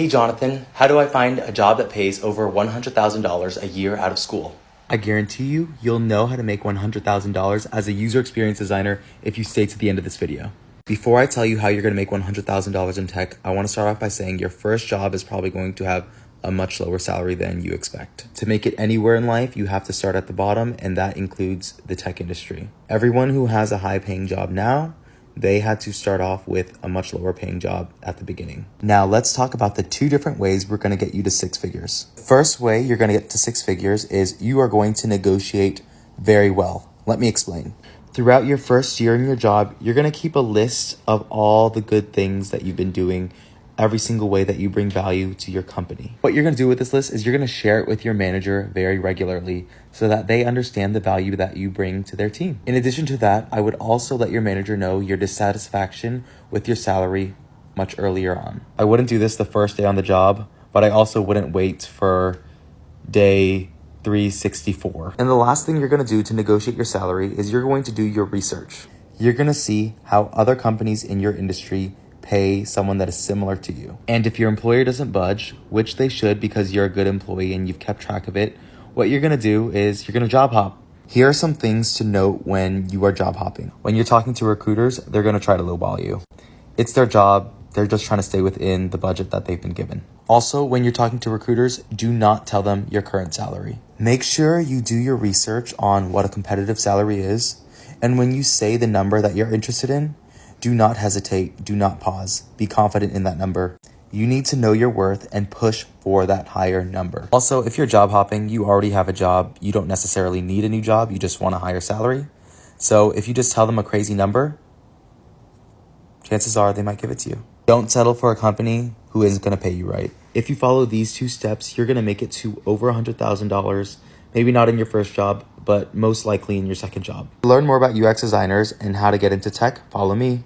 Hey Jonathan, how do I find a job that pays over $100,000 a year out of school? I guarantee you'll know how to make $100,000 as a user experience designer if you stay to the end of this video. Before I tell you how you're going to make $100,000 in tech, I want to start off by saying your first job is probably going to have a much lower salary than you expect. To make it anywhere in life, you have to start at the bottom, and that includes the tech industry. Everyone who has a high paying job now, they had to start off with a much lower paying job at the beginning. Now let's talk about the two different ways we're going to get you to six figures. First way you're going to get to six figures is you are going to negotiate very well. Let me explain. Throughout your first year in your job, you're going to keep a list of all the good things that you've been doing, every single way that you bring value to your company. What you're going to do with this list is you're going to share it with your manager very regularly so that they understand the value that you bring to their team. In addition to that, I would also let your manager know your dissatisfaction with your salary much earlier on. I wouldn't do this the first day on the job, but I also wouldn't wait for day 364. And the last thing you're going to do to negotiate your salary is you're going to do your research. You're going to see how other companies in your industry pay someone that is similar to you. And if your employer doesn't budge, which they should because you're a good employee and you've kept track of it, what you're going to do is you're going to job hop. Here are some things to note when you are job hopping. When you're talking to recruiters, they're going to try to lowball you. It's their job. They're just trying to stay within the budget that they've been given. Also, when you're talking to recruiters, do not tell them your current salary. Make sure you do your research on what a competitive salary is. And when you say the number that you're interested in, do not hesitate, do not pause, be confident in that number. You need to know your worth and push for that higher number. Also, if you're job hopping, you already have a job. You don't necessarily need a new job, you just want a higher salary. So if you just tell them a crazy number, chances are they might give it to you. Don't settle for a company who isn't going to pay you right. If you follow these two steps, you're going to make it to over $100,000, maybe not in your first job, but most likely in your second job. To learn more about UX designers and how to get into tech, follow me.